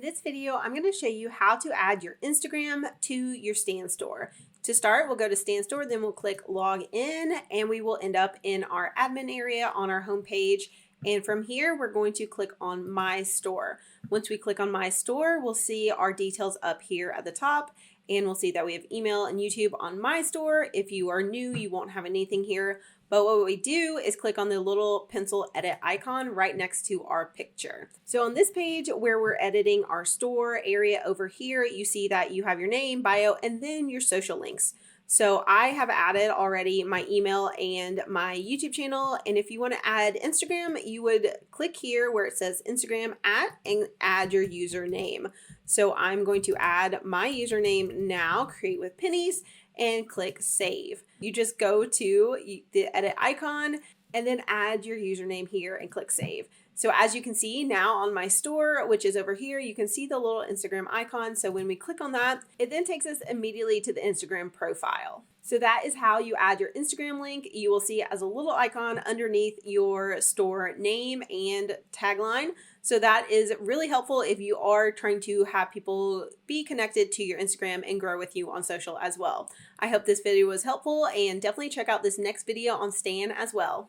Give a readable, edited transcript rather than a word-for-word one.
this video, I'm going to show you how to add your Instagram to your Stan Store. To start, we'll go to Stan Store, then we'll click Log In, and we will end up in our admin area on our home page. And from here, we're going to click on My Store. Once we click on My Store, we'll see our details up here at the top, and we'll see that we have email and YouTube on My Store. If you are new, you won't have anything here. But what we do is click on the little pencil edit icon right next to our picture. So on this page where we're editing our store area over here, you see that you have your name, bio, and then your social links. So I have added already my email and my YouTube channel. And if you want to add Instagram, you would click here where it says Instagram and add your username. So I'm going to add my username now, create with Pennies, and click save. You just go to the edit icon and then add your username here and click save. So as you can see now on my store, which is over here, you can see the little Instagram icon. So when we click on that, it then takes us immediately to the Instagram profile. So that is how you add your Instagram link. You will see it as a little icon underneath your store name and tagline. So that is really helpful if you are trying to have people be connected to your Instagram and grow with you on social as well. I hope this video was helpful, and definitely check out this next video on Stan as well.